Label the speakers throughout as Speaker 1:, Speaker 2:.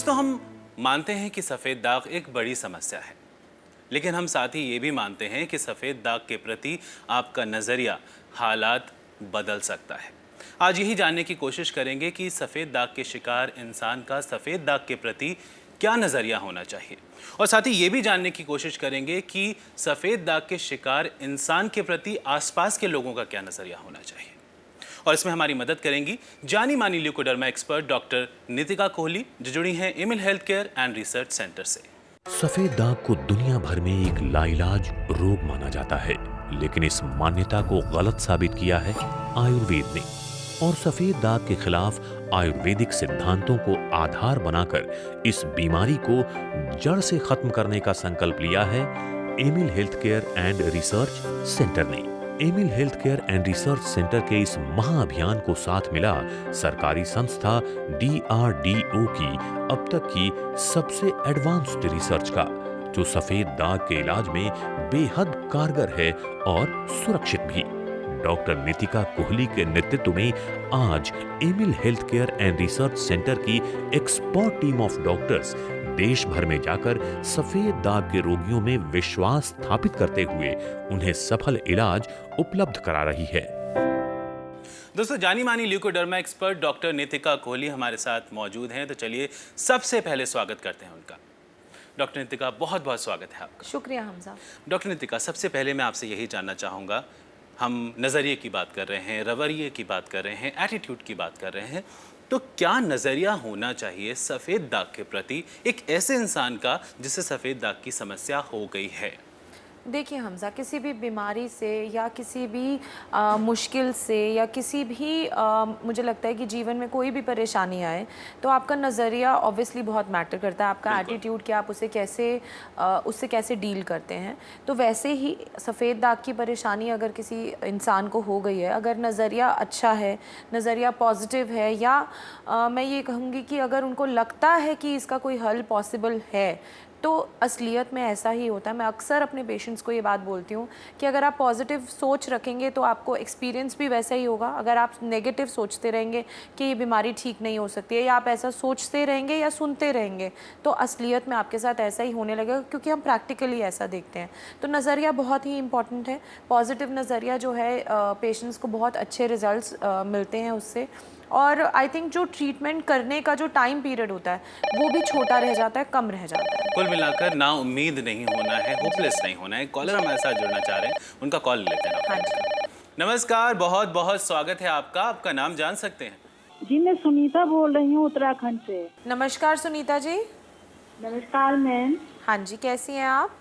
Speaker 1: दोस्तों, हम मानते हैं कि सफ़ेद दाग एक बड़ी समस्या है, लेकिन हम साथ ही ये भी मानते हैं कि सफ़ेद दाग के प्रति आपका नज़रिया, हालात बदल सकता है। आज यही जानने की कोशिश करेंगे कि सफ़ेद दाग के शिकार इंसान का सफ़ेद दाग के प्रति क्या नज़रिया होना चाहिए, और साथ ही ये भी जानने की कोशिश करेंगे कि सफ़ेद दाग के शिकार इंसान के प्रति आसपास के लोगों का क्या नज़रिया होना चाहिए। और इसमें हमारी मदद करेंगी जानी मानी leucoderma expert doctor Nitika Kohli, जो जुड़ी हैं Amil health care and research centre से।
Speaker 2: सफेद दाग को दुनिया भर में एक लाइलाज रोग माना जाता है, लेकिन इस मान्यता को गलत साबित किया है आयुर्वेद ने, और सफेद दाग के खिलाफ आयुर्वेदिक सिद्धांतों को आधार बनाकर इस बीमारी को जड़ से खत्म करने का संकल्प लिया है Emil health care and research centre ने। Aimil health care and research centre के इस महाअभियान को साथ मिला सरकारी संस्था DRDO की अब तक की सबसे एडवांस्ड रिसर्च का, जो सफेद दाग के इलाज में बेहद कारगर है और सुरक्षित भी। डॉक्टर नितिका कोहली के नेतृत्व में आज Amil health care and research centre की एक्सपर्ट टीम ऑफ डॉक्टर्स देश भर में जाकर सफेद दाग के रोगियों में विश्वास स्थापित करते हुए उन्हें सफल इलाज उपलब्ध करा रही है।
Speaker 1: दोस्तों, जानी मानी leucoderma expert doctor Nitika Kohli हमारे साथ मौजूद हैं, तो चलिए सबसे पहले स्वागत करते हैं उनका। डॉक्टर नितिका, बहुत बहुत स्वागत है आपका।
Speaker 3: शुक्रिया हमजा।
Speaker 1: डॉक्टर नितिका, सबसे पहले मैं आपसे यही जानना चाहूँगा, हम नज़रिए की बात कर रहे हैं, रवैये की बात कर रहे हैं, एटीट्यूड की बात कर रहे हैं, तो क्या नज़रिया होना चाहिए सफ़ेद दाग के प्रति एक ऐसे इंसान का जिसे सफ़ेद दाग की समस्या हो गई है?
Speaker 3: देखिए हमजा, किसी भी बीमारी से या किसी भी मुश्किल से या किसी भी मुझे लगता है कि जीवन में कोई भी परेशानी आए तो आपका नज़रिया ऑब्वियसली बहुत मैटर करता है। आपका एटीट्यूड, कि आप उससे कैसे डील करते हैं। तो वैसे ही सफ़ेद दाग की परेशानी अगर किसी इंसान को हो गई है, अगर नज़रिया अच्छा है, नज़रिया पॉजिटिव है, या मैं ये कहूँगी कि अगर उनको लगता है कि इसका कोई हल पॉसिबल है, तो असलियत में ऐसा ही होता है। मैं अक्सर अपने पेशेंट्स को ये बात बोलती हूँ कि अगर आप पॉजिटिव सोच रखेंगे तो आपको एक्सपीरियंस भी वैसा ही होगा। अगर आप नेगेटिव सोचते रहेंगे कि ये बीमारी ठीक नहीं हो सकती है, या आप ऐसा सोचते रहेंगे या सुनते रहेंगे, तो असलियत में आपके साथ ऐसा ही होने लगेगा, क्योंकि हम प्रैक्टिकली ऐसा देखते हैं। तो नज़रिया बहुत ही इंपॉर्टेंट है। पॉजिटिव नज़रिया जो है, पेशेंट्स को बहुत अच्छे रिजल्ट्स मिलते हैं उससे। और आई थिंक जो ट्रीटमेंट करने का जो टाइम पीरियड होता है वो भी छोटा रह जाता है, कम रह जाता है।
Speaker 1: कुल मिलाकर ना उम्मीद नहीं होना है, होपलेस नहीं होना है। कॉलर हमारे साथ जुड़ना चाह रहे हैं, उनका कॉल लेते हैं।
Speaker 3: हाँ जी,
Speaker 1: नमस्कार, बहुत बहुत स्वागत है आपका। आपका नाम जान सकते हैं?
Speaker 4: जी, मैं सुनीता बोल रही हूँ उत्तराखंड से।
Speaker 3: नमस्कार सुनीता जी।
Speaker 4: नमस्कार मैम।
Speaker 3: हाँ जी, कैसी हैं आप?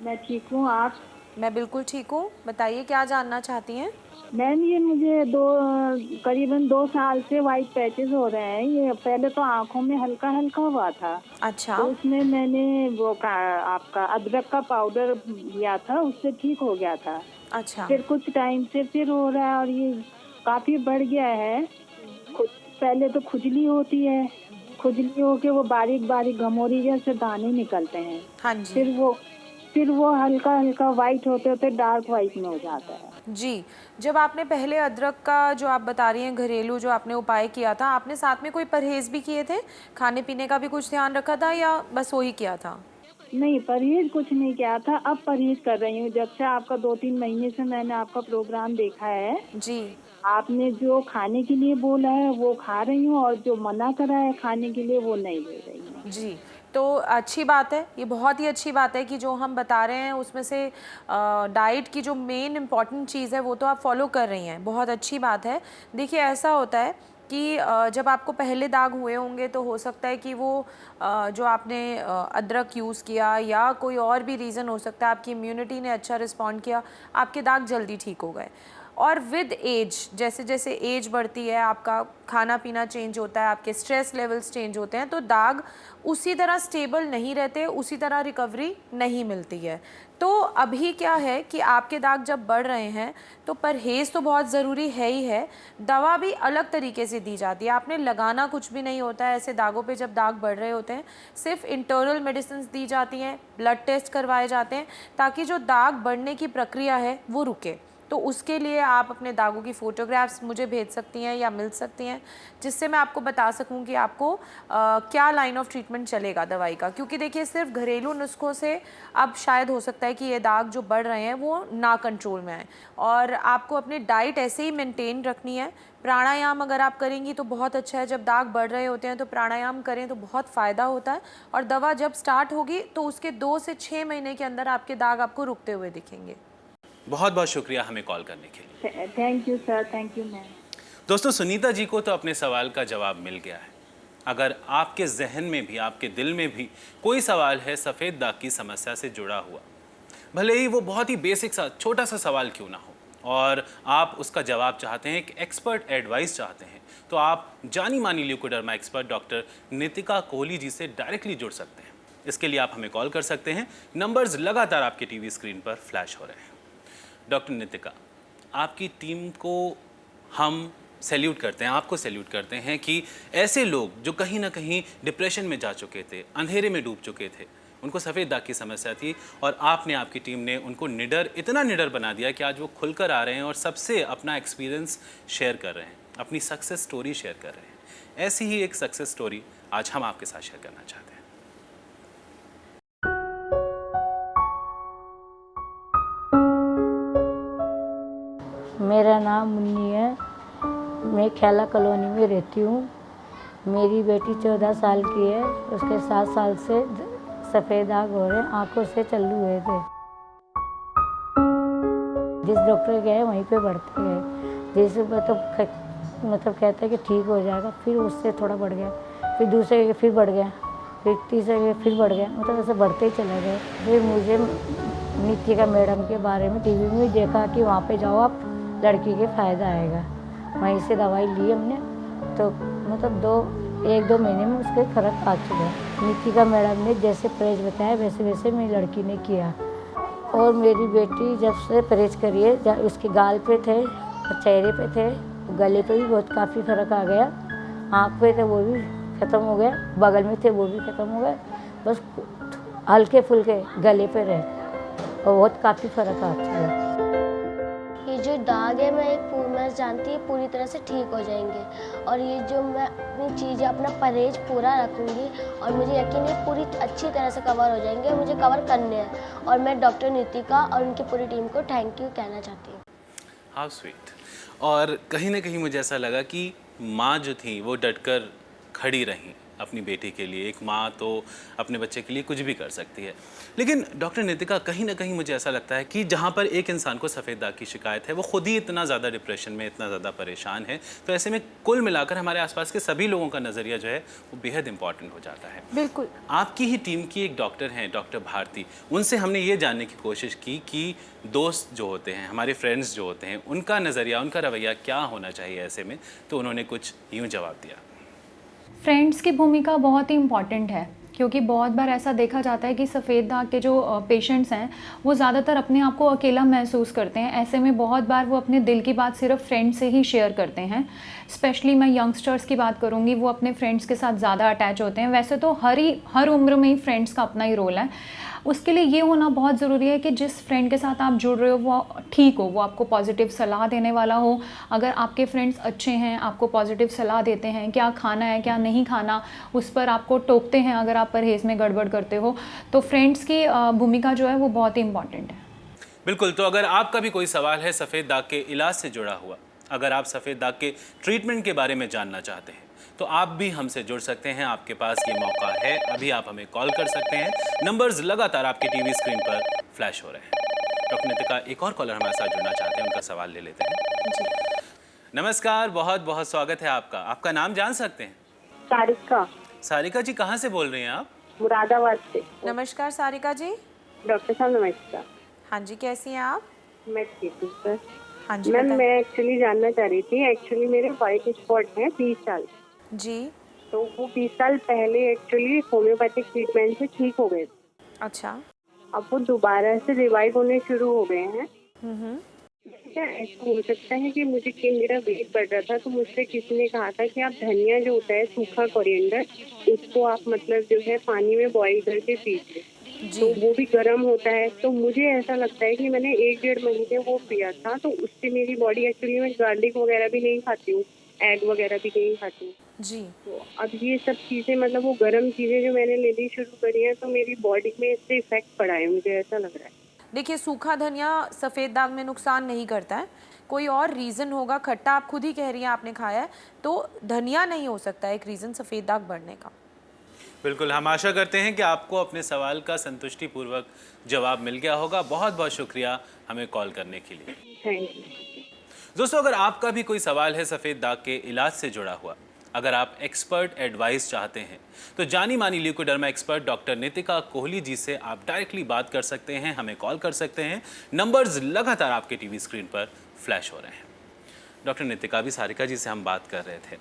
Speaker 4: मैं ठीक हूँ, आप?
Speaker 3: मैं बिल्कुल ठीक हूँ। बताइए, क्या जानना चाहती हैं?
Speaker 4: मैम, ये मुझे करीबन 2 साल से वाइट पैचेस हो रहे हैं। ये पहले तो आँखों में हल्का हल्का हुआ था।
Speaker 3: अच्छा।
Speaker 4: तो उसमें मैंने आपका अदरक का पाउडर लिया था, उससे ठीक हो गया था।
Speaker 3: अच्छा।
Speaker 4: फिर कुछ टाइम से फिर हो रहा है, और ये काफ़ी बढ़ गया है। पहले तो खुजली होती है, खुजली होके वो बारीक बारीक घमोरी जैसे दाने निकलते हैं।
Speaker 3: हाँ जी।
Speaker 4: फिर वो हल्का हल्का वाइट होते होते डार्क वाइट में हो जाता है।
Speaker 3: जी, जब आपने पहले अदरक का जो आप बता रही हैं घरेलू जो आपने उपाय किया था, आपने साथ में कोई परहेज़ भी किए थे? खाने पीने का भी कुछ ध्यान रखा था, या बस वही किया था?
Speaker 4: नहीं, परहेज कुछ नहीं किया था। अब परहेज कर रही हूँ। जब से आपका 2-3 महीने से मैंने आपका प्रोग्राम देखा है,
Speaker 3: जी।
Speaker 4: आपने जो खाने के लिए बोला है वो खा रही हूँ, और जो मना करा है खाने के लिए वो नहीं ले रही हूँ।
Speaker 3: जी, तो अच्छी बात है, ये बहुत ही अच्छी बात है कि जो हम बता रहे हैं उसमें से डाइट की जो मेन इम्पॉर्टेंट चीज़ है वो तो आप फॉलो कर रही हैं, बहुत अच्छी बात है। देखिए, ऐसा होता है कि जब आपको पहले दाग हुए होंगे तो हो सकता है कि वो जो आपने अदरक यूज़ किया या कोई और भी रीज़न हो सकता है, आपकी इम्यूनिटी ने अच्छा रिस्पॉन्ड किया, आपके दाग जल्दी ठीक हो गए। और विद एज, जैसे जैसे एज बढ़ती है, आपका खाना पीना चेंज होता है, आपके स्ट्रेस लेवल्स चेंज होते हैं, तो दाग उसी तरह स्टेबल नहीं रहते, उसी तरह रिकवरी नहीं मिलती है। तो अभी क्या है कि आपके दाग जब बढ़ रहे हैं तो परहेज़ तो बहुत ज़रूरी है ही है। दवा भी अलग तरीके से दी जाती है, आपने लगाना कुछ भी नहीं होता है ऐसे दागों पे जब दाग बढ़ रहे होते हैं। सिर्फ इंटरनल मेडिसिन दी जाती हैं, ब्लड टेस्ट करवाए जाते हैं, ताकि जो दाग बढ़ने की प्रक्रिया है वो रुके। तो उसके लिए आप अपने दागों की फ़ोटोग्राफ्स मुझे भेज सकती हैं या मिल सकती हैं, जिससे मैं आपको बता सकूं कि आपको क्या लाइन ऑफ ट्रीटमेंट चलेगा दवाई का। क्योंकि देखिए सिर्फ घरेलू नुस्खों से अब शायद हो सकता है कि ये दाग जो बढ़ रहे हैं वो ना कंट्रोल में आए, और आपको अपनी डाइट ऐसे ही मेंटेन रखनी है। प्राणायाम अगर आप करेंगी तो बहुत अच्छा है, जब दाग बढ़ रहे होते हैं तो प्राणायाम करें तो बहुत फ़ायदा होता है, और दवा जब स्टार्ट होगी तो उसके 2 से 6 महीने के अंदर आपके दाग आपको रुकते हुए दिखेंगे।
Speaker 1: बहुत बहुत शुक्रिया हमें कॉल करने के लिए।
Speaker 4: Thank you sir, thank you ma'am.
Speaker 1: दोस्तों, सुनीता जी को तो अपने सवाल का जवाब मिल गया है। अगर आपके जहन में भी, आपके दिल में भी कोई सवाल है सफ़ेद दाग की समस्या से जुड़ा हुआ, भले ही वो बहुत ही बेसिक सा छोटा सा सवाल क्यों ना हो, और आप उसका जवाब चाहते हैं, एक एक्सपर्ट एडवाइस चाहते हैं, तो आप जानी मानी leucoderma expert doctor Nitika Kohli ji से डायरेक्टली जुड़ सकते हैं। इसके लिए आप हमें कॉल कर सकते हैं। नंबर्स लगातार आपके टीवी स्क्रीन पर फ्लैश हो रहे हैं। डॉक्टर नितिका, आपकी टीम को हम सैल्यूट करते हैं, आपको सैल्यूट करते हैं कि ऐसे लोग जो कहीं ना कहीं डिप्रेशन में जा चुके थे, अंधेरे में डूब चुके थे, उनको सफ़ेद दाग की समस्या थी, और आपने, आपकी टीम ने उनको निडर, इतना निडर बना दिया कि आज वो खुलकर आ रहे हैं और सबसे अपना एक्सपीरियंस शेयर कर रहे हैं, अपनी सक्सेस स्टोरी शेयर कर रहे हैं। ऐसी ही एक सक्सेस स्टोरी आज हम आपके साथ शेयर करना चाहते हैं।
Speaker 5: मेरा नाम मुन्नी है, मैं खेला कॉलोनी में रहती हूँ। मेरी बेटी 14 साल की है, उसके 7 साल से सफ़ेद दाग हो रहे हैं, आंखों से चालू हुए थे। जिस डॉक्टर गए वहीं पे बढ़ते गए, जैसे मतलब कहते हैं कि ठीक हो जाएगा, फिर उससे थोड़ा बढ़ गया, फिर दूसरे के फिर बढ़ गया, फिर तीसरे के फिर बढ़ गया, मतलब ऐसे बढ़ते ही चले गए। फिर मुझे नितिका मैडम के बारे में टीवी में देखा कि वहाँ पे जाओ आप, लड़की के फ़ायदा आएगा। वहीं से दवाई ली हमने, तो मतलब 1-2 महीने में उसके फ़र्क आ चुका है। नितिका मैडम ने जैसे परहेज बताया वैसे वैसे मेरी लड़की ने किया। और मेरी बेटी जब से परहेज करी है, उसके गाल पे थे, चेहरे पे थे, गले पे भी बहुत काफ़ी फ़र्क आ गया, आँख पे थे वो भी ख़त्म हो गया, बगल में थे वो भी ख़त्म हो गए, बस हल्के फुल्के गले पे रहे, और बहुत काफ़ी फ़र्क आ चुका है।
Speaker 6: ये जो दाग है मैं जानती हूँ पूरी तरह से ठीक हो जाएंगे, और ये जो मैं अपनी चीज़ें, अपना परहेज पूरा रखूँगी, और मुझे यकीन है पूरी अच्छी तरह से कवर हो जाएंगे, मुझे कवर करने हैं। और मैं डॉक्टर नितिका और उनकी पूरी टीम को थैंक यू कहना चाहती हूँ।
Speaker 1: How sweet. और कहीं ना कहीं मुझे ऐसा लगा कि माँ जो थी वो डटकर खड़ी रहीं अपनी बेटी के लिए। एक माँ तो अपने बच्चे के लिए कुछ भी कर सकती है। लेकिन डॉक्टर नितिका, कहीं ना कहीं मुझे ऐसा लगता है कि जहाँ पर एक इंसान को सफ़ेद दाग की शिकायत है, वो खुद ही इतना ज़्यादा डिप्रेशन में, इतना ज़्यादा परेशान है, तो ऐसे में कुल मिलाकर हमारे आसपास के सभी लोगों का नज़रिया जो है वो बेहद इंपॉर्टेंट हो जाता है।
Speaker 3: बिल्कुल।
Speaker 1: आपकी ही टीम की एक डॉक्टर हैं, डॉक्टर भारती, उनसे हमने ये जानने की कोशिश की कि दोस्त जो होते हैं, हमारे फ्रेंड्स जो होते हैं, उनका नज़रिया, उनका रवैया क्या होना चाहिए ऐसे में। तो उन्होंने कुछ यूँ जवाब दिया।
Speaker 7: फ्रेंड्स की भूमिका बहुत ही इम्पॉर्टेंट है, क्योंकि बहुत बार ऐसा देखा जाता है कि सफ़ेद दाग के जो पेशेंट्स हैं वो ज़्यादातर अपने आप को अकेला महसूस करते हैं। ऐसे में बहुत बार वो अपने दिल की बात सिर्फ फ्रेंड से ही शेयर करते हैं। स्पेशली मैं यंगस्टर्स की बात करूँगी, वो अपने फ्रेंड्स के साथ ज़्यादा अटैच होते हैं। वैसे तो हर उम्र में ही फ्रेंड्स का अपना ही रोल है। उसके लिए ये होना बहुत ज़रूरी है कि जिस फ्रेंड के साथ आप जुड़ रहे हो वो ठीक हो, वो आपको पॉजिटिव सलाह देने वाला हो। अगर आपके फ्रेंड्स अच्छे हैं, आपको पॉजिटिव सलाह देते हैं, क्या खाना है क्या नहीं खाना, उस पर आपको टोकते हैं अगर आप परहेज़ में गड़बड़ करते हो, तो फ्रेंड्स की भूमिका जो है वो बहुत ही इंपॉर्टेंट है।
Speaker 1: बिल्कुल। तो अगर आपका भी कोई सवाल है सफ़ेद दाग के इलाज से जुड़ा हुआ, अगर आप सफ़ेद दाग के ट्रीटमेंट के बारे में जानना चाहते हैं, तो आप भी हमसे जुड़ सकते हैं। आपके पास ये मौका है, अभी आप हमें कॉल कर सकते हैं। नंबर्स लगातार आपकी टीवी स्क्रीन पर फ्लैश हो रहे हैं। डॉक्टर नितिका, एक और कॉलर हमारे साथ जुड़ना चाहते हैं, उनका सवाल ले लेते हैं। जी नमस्कार, बहुत बहुत स्वागत है आपका। आपका नाम जान सकते हैं?
Speaker 4: सारिका।
Speaker 1: सारिका जी, कहाँ से बोल रही हैं आप?
Speaker 4: मुरादाबाद से।
Speaker 3: नमस्कार सारिका जी।
Speaker 4: डॉक्टर साहब नमस्कार।
Speaker 3: हाँ जी, कैसी हैं आप?
Speaker 4: मैं ठीक हूँ सर।
Speaker 3: हाँ जी
Speaker 4: मैम,
Speaker 3: बताइए।
Speaker 4: मैं एक्चुअली जानना चाह रही थी, एक्चुअली मेरे वाइट स्पॉट हैं 20 साल।
Speaker 3: जी।
Speaker 4: तो वो 20 साल पहले एक्चुअली होम्योपैथिक ट्रीटमेंट से ठीक हो गए।
Speaker 3: अच्छा।
Speaker 4: अब वो दोबारा से रिवाइव होने शुरू हो गए हैं।
Speaker 3: हम्म।
Speaker 4: क्या ऐसा हो सकता है कि मेरा वेट बढ़ रहा था, तो मुझसे किसी ने कहा था कि आप धनिया जो होता है, सूखा कोरिएंडर, उसको आप मतलब जो है पानी में बॉईल करके पीजिए।
Speaker 8: तो वो भी गर्म होता है। तो मुझे ऐसा लगता है कि मैंने 1-1.5 महीने वो पिया था, तो उससे मेरी बॉडी, एक्चुअली मैं गार्लिक वगैरह भी नहीं खाती हूँ, एग वगैरह भी नहीं खाती हूँ।
Speaker 3: जी।
Speaker 8: तो अब ये सब चीज़ें, मतलब वो गर्म चीज़ें जो मैंने लेनी शुरू करी हैं, तो मेरी बॉडी में इससे इफेक्ट पड़ा है, मुझे ऐसा लग रहा है।
Speaker 3: देखिए, सूखा धनिया सफ़ेद दाग में नुकसान नहीं करता है, कोई और रीज़न होगा। खट्टा आप खुद ही कह रही हैं आपने खाया है, तो धनिया नहीं हो सकता एक रीज़न सफ़ेद दाग बढ़ने का।
Speaker 1: बिल्कुल, हम आशा करते हैं कि आपको अपने सवाल का संतुष्टिपूर्वक जवाब मिल गया होगा। बहुत बहुत शुक्रिया हमें कॉल करने के लिए।
Speaker 8: Thank you.
Speaker 1: दोस्तों, अगर आपका भी कोई सवाल है सफ़ेद दाग के इलाज से जुड़ा हुआ, अगर आप एक्सपर्ट एडवाइस चाहते हैं, तो जानी मानी leucoderma expert doctor Nitika Kohli ji से आप डायरेक्टली बात कर सकते हैं, हमें कॉल कर सकते हैं। नंबर्स लगातार आपके टीवी स्क्रीन पर फ्लैश हो रहे हैं। डॉक्टर नितिका, भी सारिका जी से हम बात कर रहे थे,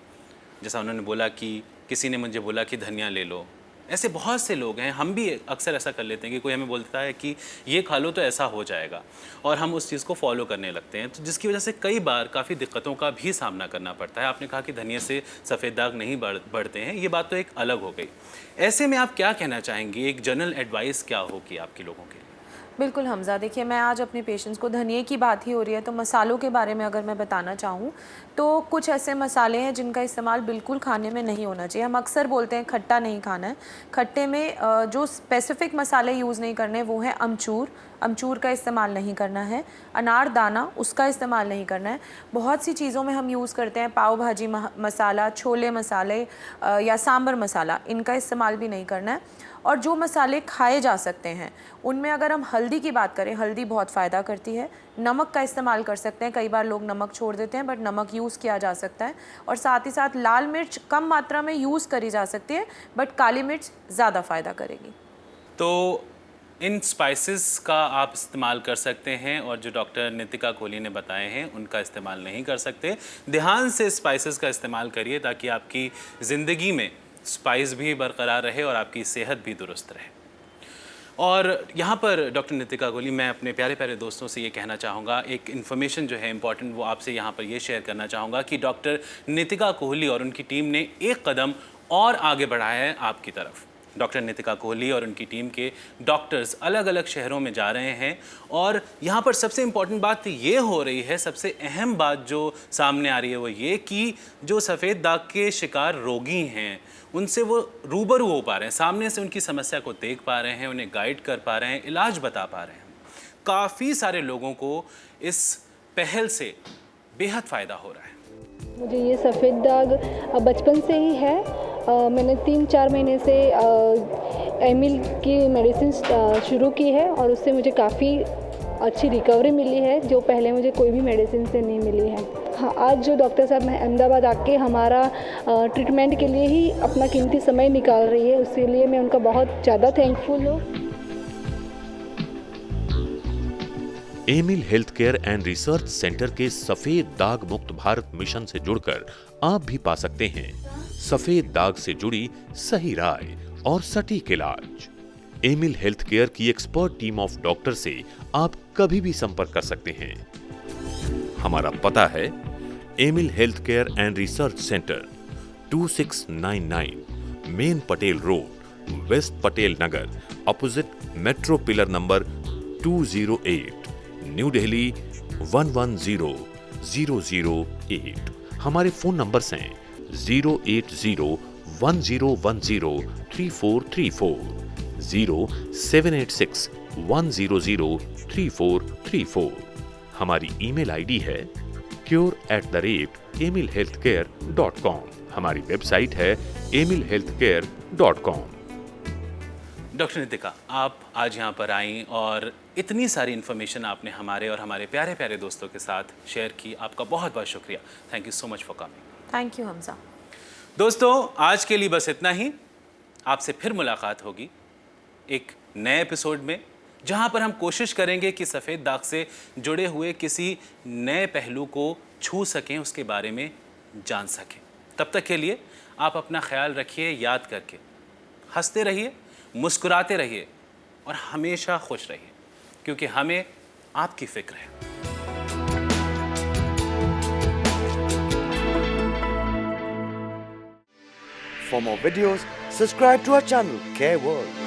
Speaker 1: जैसा उन्होंने बोला कि किसी ने मुझे बोला कि धनिया ले लो। ऐसे बहुत से लोग हैं, हम भी अक्सर ऐसा कर लेते हैं कि कोई हमें बोलता है कि ये खा लो तो ऐसा हो जाएगा, और हम उस चीज़ को फॉलो करने लगते हैं, तो जिसकी वजह से कई बार काफ़ी दिक्कतों का भी सामना करना पड़ता है। आपने कहा कि धनिया से सफ़ेद दाग नहीं बढ़ते हैं, ये बात तो एक अलग हो गई। ऐसे में आप क्या कहना चाहेंगी, एक जनरल एडवाइस क्या होगी आपके लोगों के लिए?
Speaker 3: बिल्कुल हमज़ा, देखिए मैं आज अपने पेशेंट्स को, धनिए की बात ही हो रही है तो मसालों के बारे में अगर मैं बताना चाहूँ तो कुछ ऐसे मसाले हैं जिनका इस्तेमाल बिल्कुल खाने में नहीं होना चाहिए। हम अक्सर बोलते हैं खट्टा नहीं खाना है। खट्टे में जो स्पेसिफिक मसाले यूज़ नहीं करने वो हैं अमचूर का इस्तेमाल नहीं करना है, अनारदाना उसका इस्तेमाल नहीं करना है। बहुत सी चीज़ों में हम यूज़ करते हैं पाव भाजी मसाला, छोले मसाले या सांभर मसाला, इनका इस्तेमाल भी नहीं करना है। और जो मसाले खाए जा सकते हैं उनमें अगर हम हल्दी की बात करें, हल्दी बहुत फ़ायदा करती है। नमक का इस्तेमाल कर सकते हैं, कई बार लोग नमक छोड़ देते हैं, बट नमक यूज़ किया जा सकता है। और साथ ही साथ लाल मिर्च कम मात्रा में यूज़ करी जा सकती है, बट काली मिर्च ज़्यादा फ़ायदा करेगी।
Speaker 1: तो इन स्पाइसेस का आप इस्तेमाल कर सकते हैं, और जो डॉक्टर नितिका कोहली ने बताए हैं उनका इस्तेमाल नहीं कर सकते। ध्यान से स्पाइसेस का इस्तेमाल करिए ताकि आपकी ज़िंदगी में स्पाइस भी बरकरार रहे और आपकी सेहत भी दुरुस्त रहे। और यहाँ पर डॉक्टर नितिका कोहली, मैं अपने प्यारे प्यारे दोस्तों से ये कहना चाहूँगा, एक इन्फॉर्मेशन जो है इम्पॉर्टेंट, वो आपसे यहाँ पर ये शेयर करना चाहूँगा कि डॉक्टर नितिका कोहली और उनकी टीम ने एक कदम और आगे बढ़ाया है आपकी तरफ। डॉक्टर नितिका कोहली और उनकी टीम के डॉक्टर्स अलग अलग शहरों में जा रहे हैं, और यहाँ पर सबसे इम्पॉर्टेंट बात ये हो रही है, सबसे अहम बात जो सामने आ रही है वो ये कि जो सफ़ेद दाग के शिकार रोगी हैं उनसे वो रूबरू हो पा रहे हैं, सामने से उनकी समस्या को देख पा रहे हैं, उन्हें गाइड कर पा रहे हैं, इलाज बता पा रहे हैं। काफ़ी सारे लोगों को इस पहल से बेहद फ़ायदा हो रहा है।
Speaker 9: मुझे ये सफ़ेद दाग बचपन से ही है। मैंने 3-4 महीने से एमिल की मेडिसिन शुरू की है और उससे मुझे काफ़ी अच्छी रिकवरी मिली है, जो पहले मुझे कोई भी मेडिसिन से नहीं मिली है। हाँ, आज जो डॉक्टर साहब अहमदाबाद आके हमारा ट्रीटमेंट के लिए ही अपना कीमती समय निकाल रही है, उसके लिए मैं उनका बहुत ज़्यादा थैंकफुल हूँ।
Speaker 2: Amil health care and research centre के सफेद दाग मुक्त भारत मिशन से जुड़कर आप भी पा सकते हैं सफेद दाग से जुड़ी सही राय और सटीक इलाज। एमिल हेल्थ केयर की एक्सपर्ट टीम ऑफ डॉक्टर से आप कभी भी संपर्क कर सकते हैं। हमारा पता है Emil health care and research centre, 2699 main Patel road, west Patel Nagar, opposite metro pillar number 208, new Delhi 110008। हमारे फोन नंबर्स हैं 08010103434, 078610033434। हमारी ईमेल आईडी है cure@emilhealthcare.com। हमारी वेबसाइट है emilhealthcare.com।
Speaker 1: डॉक्टर नितिका, आप आज यहाँ पर आई और इतनी सारी इन्फॉर्मेशन आपने हमारे और हमारे प्यारे प्यारे दोस्तों के साथ शेयर की। आपका बहुत बहुत शुक्रिया। Thank you so much for coming.
Speaker 3: Thank you Hamza.
Speaker 1: दोस्तों, आज के लिए बस इतना ही। आपसे फिर मुलाकात होगी एक नए एपिसोड में, जहाँ पर हम कोशिश करेंगे कि सफ़ेद दाग से जुड़े हुए किसी नए पहलू को छू सकें, उसके बारे में जान सकें। तब तक के लिए आप अपना ख्याल रखिए, याद करके हंसते रहिए, मुस्कुराते रहिए और हमेशा खुश रहिए, क्योंकि हमें आपकी फिक्र है।
Speaker 10: For more videos, subscribe to our channel, Care World.